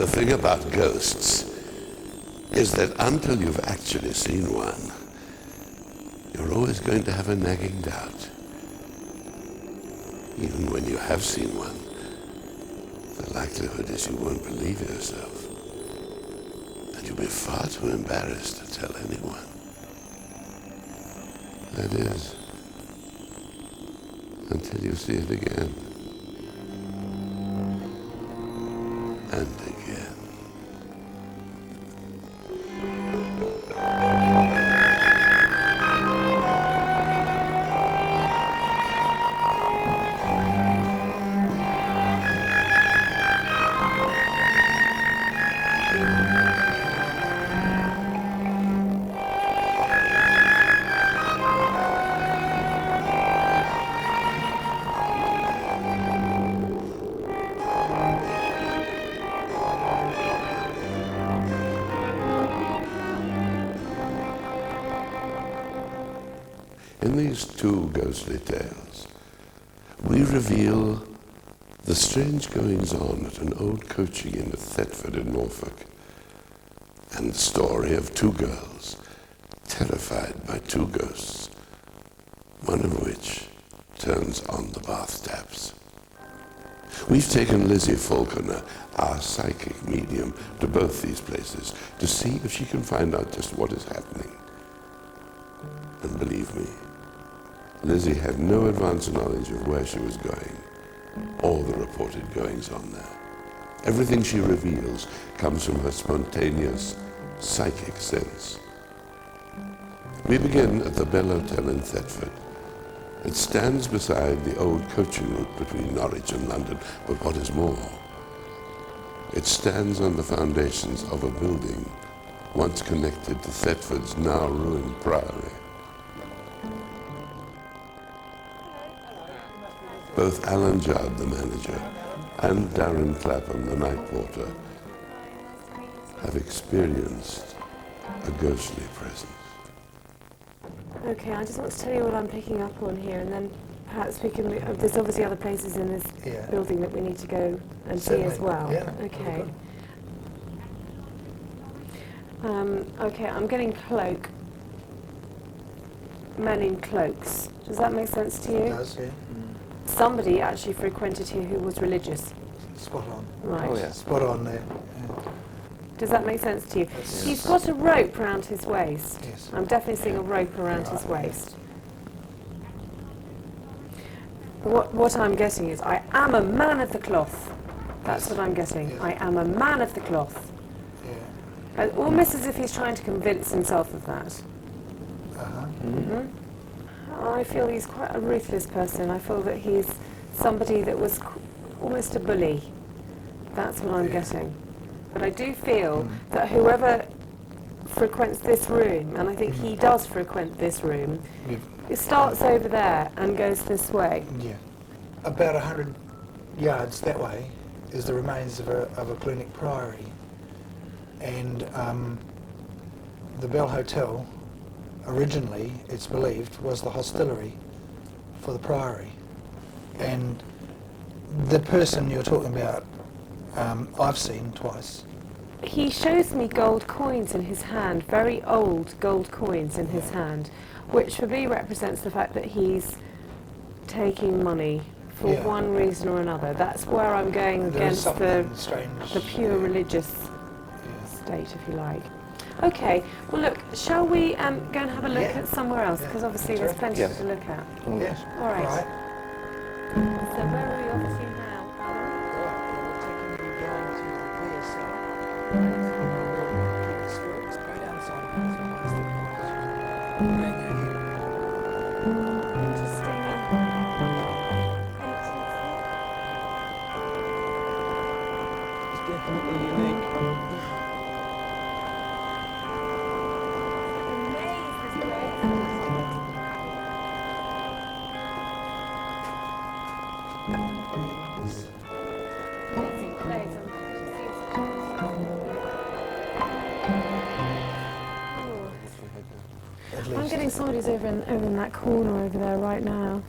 The thing about ghosts is that until you've actually seen one, you're always going to have a nagging doubt. Even when you have seen one, the likelihood is you won't believe yourself. And you'll be far too embarrassed to tell anyone. That is, until you see it again. And again. In these two ghostly tales, we reveal the strange goings-on at an old coaching inn at Thetford in Norfolk, and the story of two girls terrified by two ghosts, one of which turns on the bath taps. We've taken Lizzie Falconer, our psychic medium, to both these places to see if she can find out just what is happening. And believe me, Lizzie had no advance knowledge of where she was going, or the reported goings-on there. Everything she reveals comes from her spontaneous, psychic sense. We begin at the Bell Hotel in Thetford. It stands beside the old coaching route between Norwich and London, but what is more, it stands on the foundations of a building once connected to Thetford's now ruined priory. Both Alan Judd, the manager, and Darren Clapham, the night porter, have experienced a ghostly presence. Okay, I just want to tell you what I'm picking up on here, and then perhaps we can... there's obviously other places in this building that we need to go and see as well. Yeah. Okay. Okay, I'm getting cloak. Men in cloaks. Does that make sense to you? It does, yeah. Somebody actually frequented here who was religious. Spot on. Right. Oh, yeah. Spot on there. Does that make sense to you? Yes. He's got a rope around his waist. Yes. I'm definitely seeing a rope around his waist. What I'm getting is, I am a man of the cloth. That's what I'm getting. Yes. I am a man of the cloth. Yeah. Almost as if he's trying to convince himself of that. Uh-huh. Mm-hmm. I feel he's quite a ruthless person. I feel that he's somebody that was almost a bully. That's what I'm getting. But I do feel that whoever frequents this room, and I think he does frequent this room, it starts over there and goes this way. Yeah. About 100 yards that way is the remains of a Clunic Priory. And the Bell Hotel, originally, it's believed, was the hostelry for the Priory. And the person you're talking about, I've seen twice. He shows me gold coins in his hand, very old gold coins in his hand, which for me represents the fact that he's taking money for one reason or another. That's where I'm going against the pure religious state, if you like. Okay, well look, shall we go and have a look at somewhere else? Because obviously there's plenty to look at. Yes. All right. So where are we off to now? I'm getting somebody's over in that corner over there right now.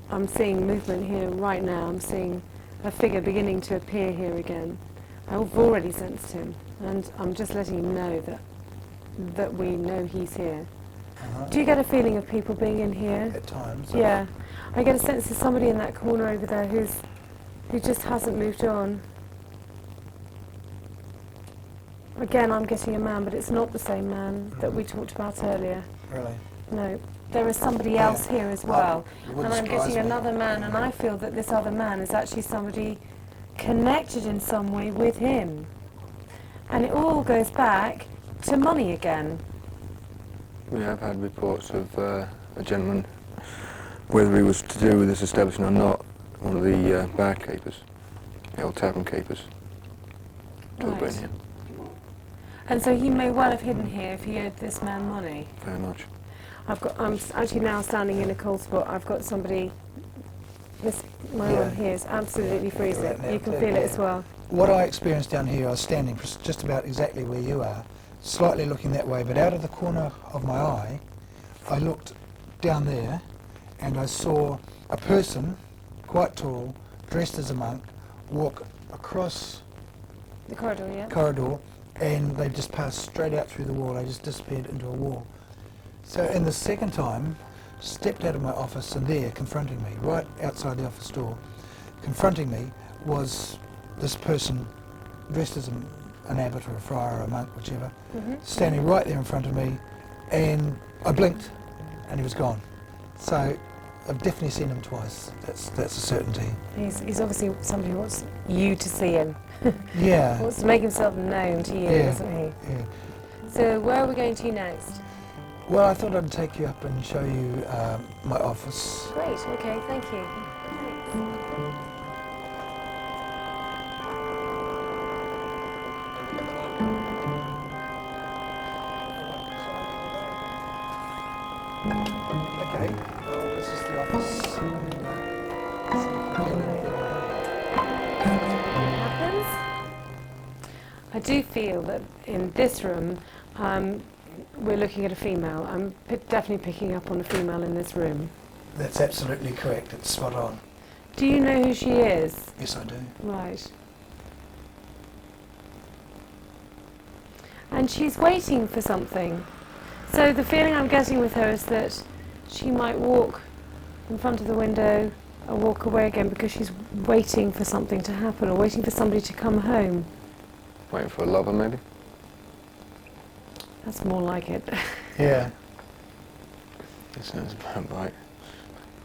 I'm seeing movement here right now. I'm seeing a figure beginning to appear here again. I've already sensed him, and I'm just letting him know that we know he's here. Do you get a feeling of people being in here? At times. Yeah. I get a sense there's somebody in that corner over there who just hasn't moved on. Again, I'm getting a man, but it's not the same man that we talked about earlier. Really? No. There is somebody else here as well. It wouldn't And I'm surprise getting me. another man, and I feel that this other man is actually somebody connected in some way with him. And it all goes back to money again. We have had reports of a gentleman, whether he was to do with this establishment or not, one of the barkeepers, the old tavern keepers, told Right. been here, And so he may well have hidden here if he owed this man money. very much. I'm actually now standing in a cold spot. I've got somebody. My Yeah. arm here is absolutely freezing. Right now, You can too, feel it yeah. as well. What I experienced down here, I was standing just about exactly where you are, slightly looking that way, but out of the corner of my eye, I looked down there and I saw a person, quite tall, dressed as a monk, walk across The corridor, yeah. the corridor, and they just passed straight out through the wall. They just disappeared into a wall. So, and the second time, stepped out of my office, and there, confronting me, right outside the office door, confronting me was this person dressed as an abbot or a friar or a monk, whichever, standing right there in front of me, and I blinked and he was gone. So I've definitely seen him twice. That's a certainty. He's obviously somebody who wants you to see him. Yeah. Wants to make himself known to you, Yeah. doesn't he? Yeah. So where are we going to next? Well, I thought I'd take you up and show you my office. Great, okay, thank you. Thanks. Okay, this is the office. Happens. I do feel that in this room, we're looking at a female. I'm definitely picking up on a female in this room. That's absolutely correct. It's spot on. Do you know who she is? Yes, I do. Right. And she's waiting for something. So the feeling I'm getting with her is that she might walk in front of the window and walk away again because she's waiting for something to happen or waiting for somebody to come home. Waiting for a lover, maybe? That's more like it. Yeah. That sounds about right.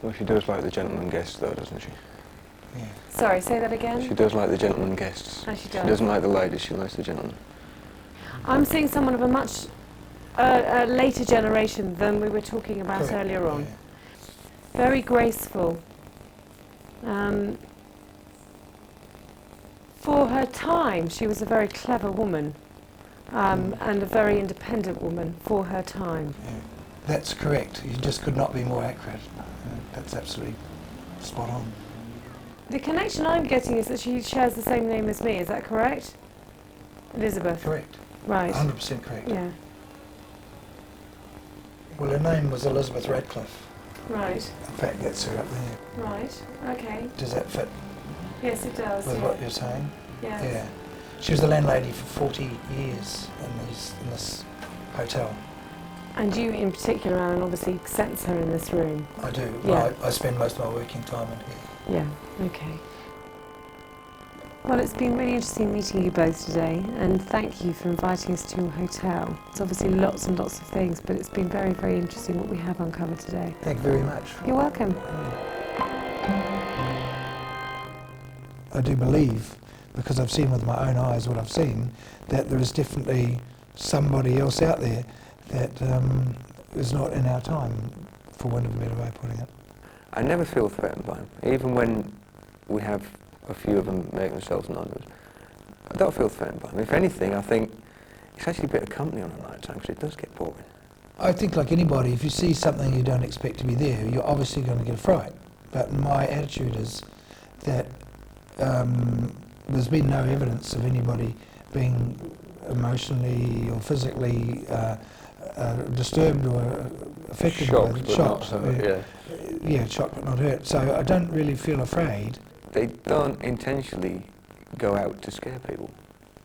Well, she does like the gentleman guests, though, doesn't she? Yeah. Sorry, say that again? She does like the gentleman guests. Oh, she She does. doesn't like the ladies, she likes the gentlemen. I'm seeing someone of a much later generation than we were talking about Correct. earlier on. Yeah. Very graceful. For her time, she was a very clever woman and a very independent woman for her time. Yeah. That's correct. You just could not be more accurate. That's absolutely spot on. The connection I'm getting is that she shares the same name as me, is that correct? Elizabeth. Correct. Right. 100% correct. Yeah. Well, her name was Elizabeth Radcliffe. Right. In fact, that's her up there. Right. Okay. Does that fit Yes, it does. with yeah. what you're saying? Yes. Yeah. She was the landlady for 40 years in this hotel. And you in particular, Alan, obviously sense her in this room. I do. Yeah. Well, I spend most of my working time in here. Yeah, okay. Well, it's been really interesting meeting you both today, and thank you for inviting us to your hotel. It's obviously lots and lots of things, but it's been very, very interesting what we have uncovered today. Thank you very much. You're welcome. I do believe, because I've seen with my own eyes what I've seen, that there is definitely somebody else out there that is not in our time, for want of a better way of putting it. I never feel threatened by them, even when we have a few of them make themselves known to us. I don't feel threatened by them. If anything, I think it's actually a bit of company on a night time, because it does get boring. I think like anybody, if you see something you don't expect to be there, you're obviously going to get a fright. But my attitude is that there's been no evidence of anybody being emotionally or physically disturbed or affected Shocked, by but shocked. not hurt, yeah. Yeah, shocked but not hurt. So I don't really feel afraid. They don't intentionally go out to scare people.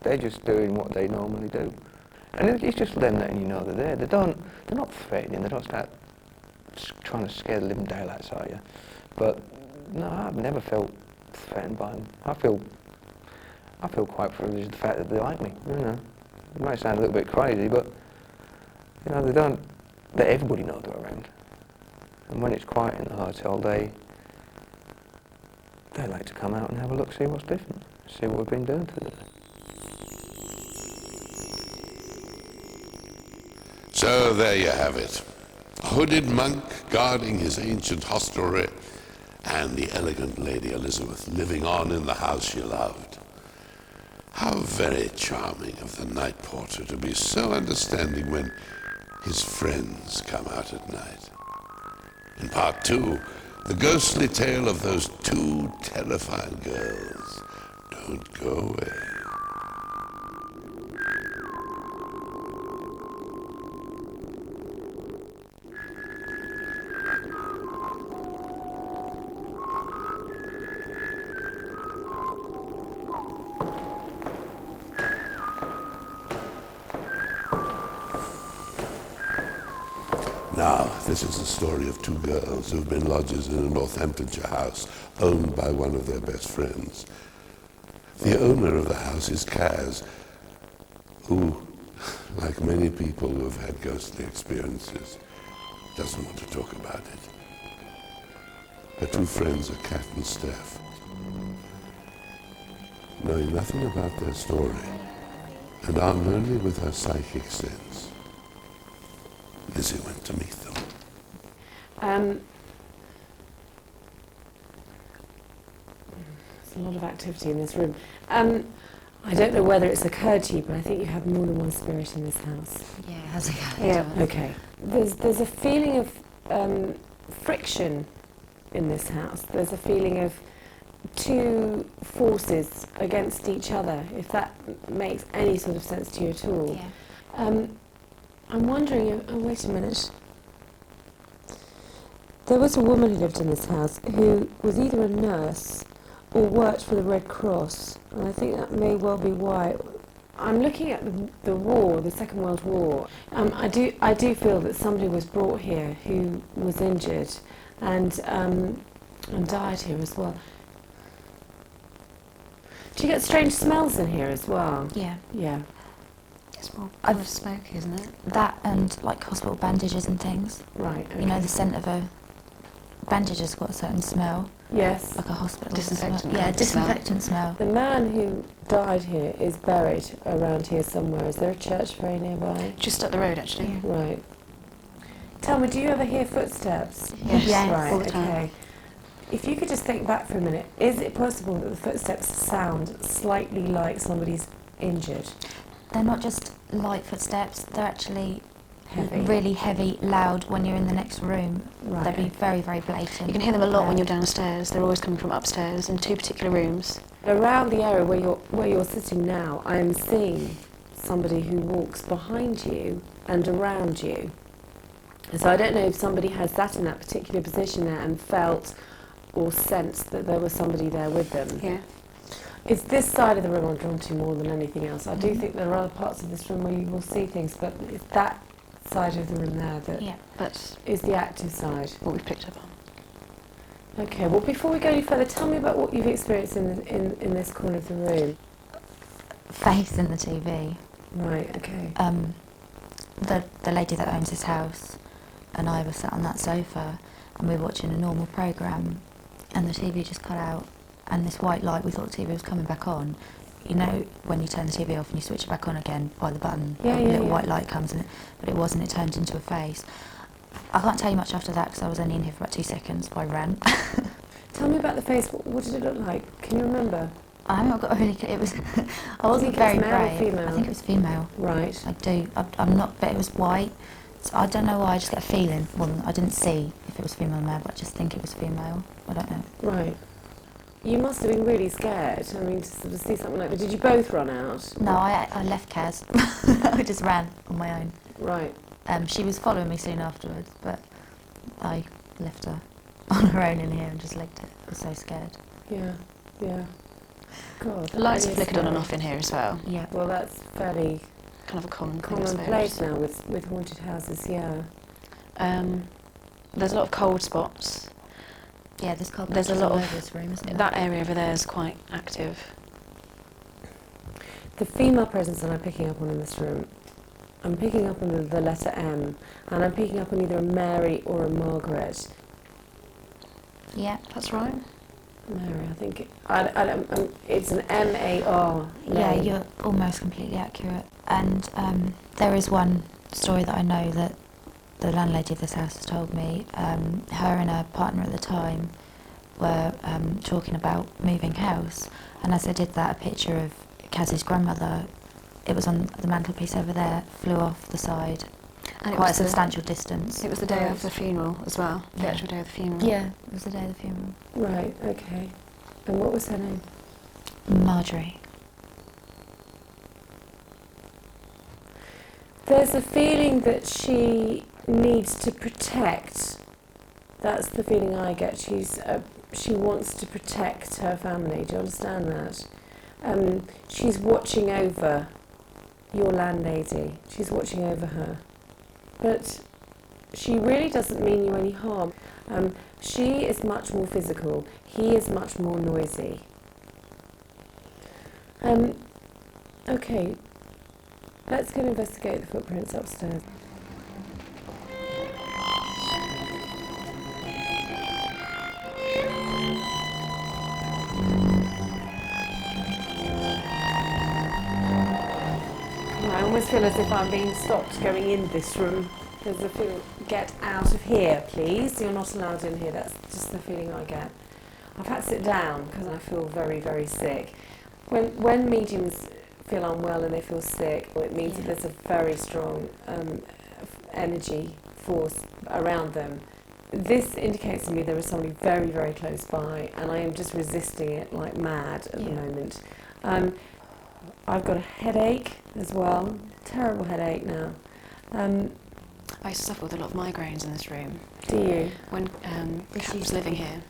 they're just doing what they normally do. And it's just them letting you know they're there. They're not threatening, they don't start trying to scare the living daylights out of you. But no, I've never felt threatened by them. I feel quite privileged the fact that they like me, you know. It might sound a little bit crazy, but, you know, they don't let everybody know they're around. And when it's quiet in the hotel, they like to come out and have a look, see what's different, see what we've been doing today. So there you have it. A hooded monk guarding his ancient hostelry, and the elegant Lady Elizabeth living on in the house she loved. How very charming of the night porter to be so understanding when his friends come out at night. In part 2, the ghostly tale of those two terrifying girls. Don't go away. Now, this is the story of two girls who've been lodgers in a Northamptonshire house owned by one of their best friends. The owner of the house is Kaz, who, like many people who have had ghostly experiences, doesn't want to talk about it. Her two friends are Kat and Steph. Knowing nothing about their story, and armed only with her psychic sense, Lizzie went to meet them. There's a lot of activity in this room. I don't know whether it's occurred to you, but I think you have more than one spirit in this house. Yeah, it has occurred. Yeah, okay. There's a feeling of friction in this house. There's a feeling of two forces against each other, if that makes any sort of sense to you at all. Yeah. I'm wondering, oh, wait a minute. There was a woman who lived in this house who was either a nurse or worked for the Red Cross, and I think that may well be why. I'm looking at the war, the Second World War. I do feel that somebody was brought here who was injured and died here as well. Do you get strange smells in here as well? Yeah. Yeah. It's more kind of smoky, isn't it? That and like hospital bandages and things. Right. Okay. You know, the scent of a bandage has got a certain smell, Yes. like a hospital Disinfectant smell. Yeah, kind of disinfectant smell. The man who died here is buried around here somewhere. Is there a church very nearby? Just up the road, actually. Yeah. Right. Tell me, do you ever hear footsteps? Yes, Yes. Right, all the time. okay. If you could just think back for a minute, is it possible that the footsteps sound slightly like somebody's injured? They're not just light footsteps, they're actually Heavy. really heavy, loud when you're in the next room. Right. They'd be very, very blatant. You can hear them a lot when loud. you're downstairs. They're always coming from upstairs in two particular rooms. Around the area where you're sitting now, I am seeing somebody who walks behind you and around you. And so I don't know if somebody has sat in that particular position there and felt or sensed that there was somebody there with them. Yeah. It's this side of the room I'm drawn to more than anything else. I do think there are other parts of this room where you will see things, but it's that side of the room there that Yeah. That's is the active side. what we've picked up on. Okay, well before we go any further, tell me about what you've experienced in this corner of the room. Face in the TV. Right, okay. The lady that owns this house and I were sat on that sofa and we were watching a normal programme and the TV just cut out and this white light, we thought the TV was coming back on. You know when you turn the TV off and you switch it back on again by the button, Yeah, a yeah, little yeah. white light comes in, but it wasn't, it turned into a face. I can't tell you much after that because I was only in here for about 2 seconds, so I ran. Tell me about the face. What did it look like? Can you remember? I haven't got really, it was, I wasn't think very it's male or brave. female? I think it was female. Right. I do. I'm not, but it was white. So I don't know why, I just get a feeling. Well, I didn't see if it was female or male, but I just think it was female. I don't know. Right. You must have been really scared. I mean, to sort of see something like that. Did you both run out? No, I left Kaz. I just ran on my own. Right. She was following me soon afterwards, but I left her on her own in here and just legged it. I was so scared. Yeah. Yeah. God, The lights that are is flickered on and scary. off in here as well. Yeah. Well, that's fairly Kind of a common thing, I commonplace suppose. now with haunted houses, yeah. There's a lot of cold spots. Yeah, there's cold There's a patches lot all of- over this room, isn't there? That area over there is quite active. The female presence that I'm picking up on in this room, I'm picking up on the letter M, and I'm picking up on either a Mary or a Margaret. Yeah. That's right. Mary, I think it's an M-A-R Yeah, name. you're almost completely accurate. And there is one story that I know that the landlady of this house has told me. Her and her partner at the time were talking about moving house, and as they did that, a picture of Kaz's grandmother, it was on the mantelpiece over there, flew off the side, And quite a it was substantial distance. It was the day Right. of the funeral as well. The Yeah. actual day of the funeral. Yeah, it was the day of the funeral. Right, okay. And what was her name? Marjorie. There's a feeling that she needs to protect. That's the feeling I get. She wants to protect her family. Do you understand that? She's watching over your landlady. She's watching over her. But she really doesn't mean you any harm. She is much more physical. He is much more noisy. Okay, let's go and investigate the footprints upstairs. I almost feel as if I'm being stopped going in this room. There's a feeling, get out of here, please. You're not allowed in here. That's just the feeling I get. I've had to sit down because I feel very, very sick. When mediums feel unwell and they feel sick, it means that there's a very strong energy force around them. This indicates to me there is somebody very, very close by, and I am just resisting it like mad at the moment. I've got a headache as well, terrible headache now. I used to suffer with a lot of migraines in this room Do you? when This Kat used was to living be- here.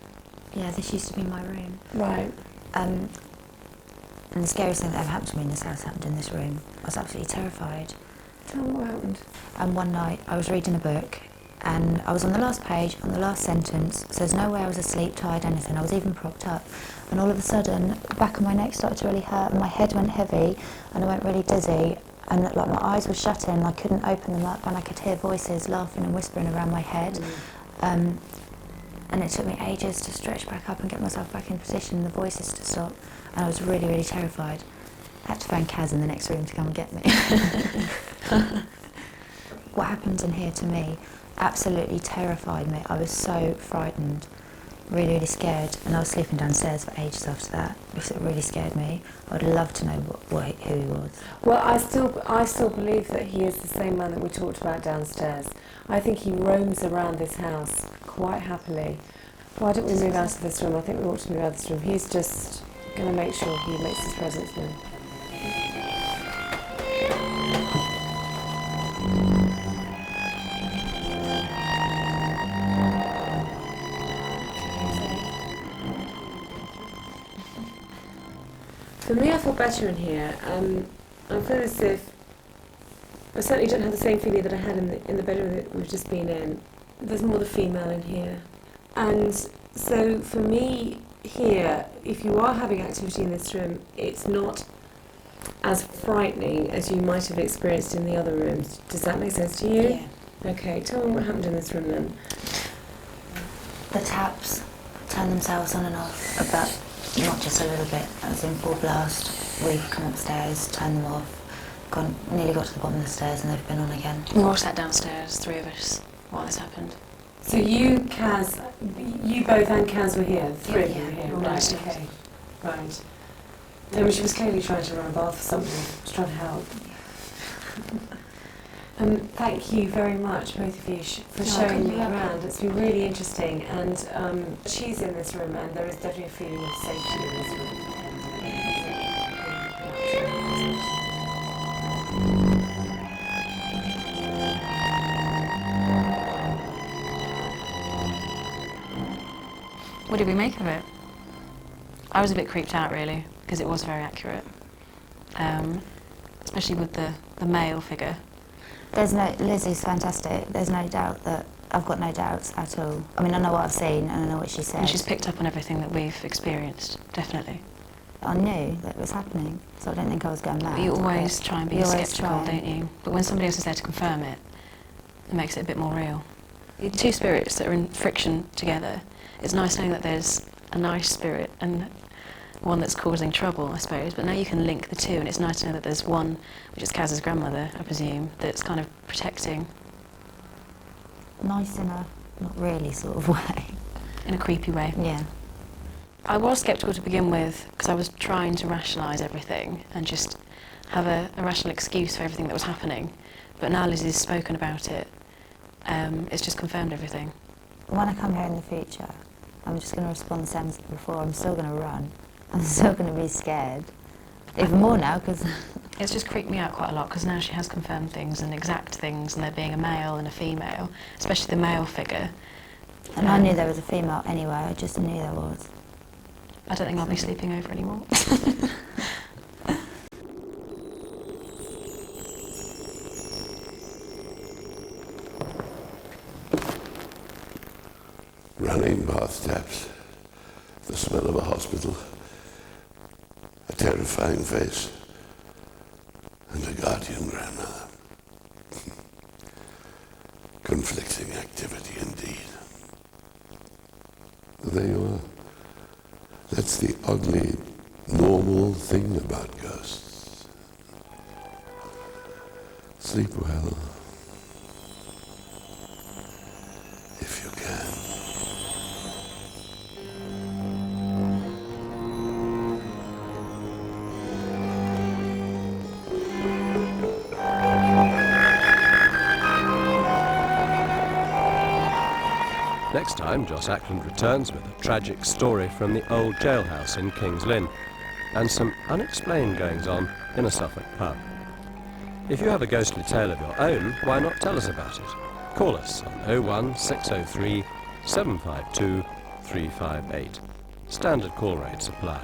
Yeah, this used to be my room. Right. And the scariest thing that ever happened to me in this house happened in this room. I was absolutely terrified. Tell me what happened. And one night I was reading a book and I was on the last page, on the last sentence, so there's no way I was asleep, tired, anything. I was even propped up. And all of a sudden, the back of my neck started to really hurt and my head went heavy and I went really dizzy. And like my eyes were shutting and I couldn't open them up and I could hear voices laughing and whispering around my head. And it took me ages to stretch back up and get myself back in position and the voices to stop. And I was really, really terrified. I had to phone Kaz in the next room to come and get me. What happened in here to me absolutely terrified me. I was so frightened, really, really scared. And I was sleeping downstairs for ages after that because it really scared me. I would love to know who he was. Well, I still believe that he is the same man that we talked about downstairs. I think he roams around this house quite happily. Why don't we move out of this room? I think we ought to move out of this room. He's just going to make sure he makes his presence known. For me, I feel better in here. I feel as if I certainly don't have the same feeling that I had in the bedroom that we've just been in. There's more the female in here. And so for me here, if you are having activity in this room, it's not as frightening as you might have experienced in the other rooms. Does that make sense to you? Yeah. Okay, tell me what happened in this room then. The taps turn themselves on and off, but not just a little bit. I was in full blast. We've come upstairs, turned them off, nearly got to the bottom of the stairs and they've been on again. We all sat downstairs, three of us, while this happened. So you, Kaz, you both and Kaz were here, three of you Yeah, were here, all right, downstairs. okay, right. I mean, she was clearly trying to run a bath for something, she was trying to help. Thank you very much, both of you, for showing me around. It's been really interesting, and she's in this room, and there is definitely a feeling of safety in this room. What did we make of it? I was a bit creeped out, really, because it was very accurate, especially with the male figure. Lizzie's fantastic. There's no doubt that, I've got no doubts at all. I mean, I know what I've seen and I know what she said. And she's picked up on everything that we've experienced, definitely. I knew that it was happening, so I didn't think I was going mad. But you always try and be You always sceptical, try. don't you? But when somebody else is there to confirm it, it makes it a bit more real. Two spirits that are in friction together, it's nice knowing that there's a nice spirit and one that's causing trouble, I suppose, but now you can link the two, and it's nice to know that there's one, which is Kaz's grandmother, I presume, that's kind of protecting. Nice in a not really sort of way. In a creepy way. Yeah. I was sceptical to begin with, because I was trying to rationalise everything and just have a rational excuse for everything that was happening. But now Lizzie's spoken about it, it's just confirmed everything. When I come here in the future, I'm just going to respond the same as before. I'm still going to run. I'm still going to be scared. Even more now, because... It's just creeped me out quite a lot, because now she has confirmed things and exact things, and there being a male and a female, especially the male figure. And I knew there was a female anyway, I just knew there was. I don't think I'll be sleeping over anymore. Running bathtubs, the smell of a hospital, a terrifying face, and a guardian grandmother. Conflicting activity indeed. There you are. That's the oddly normal thing about ghosts. Sleep well, if you can. Next time, Joss Ackland returns with a tragic story from the old jailhouse in King's Lynn and some unexplained goings-on in a Suffolk pub. If you have a ghostly tale of your own, why not tell us about it? Call us on 01603 752 358. Standard call rates apply.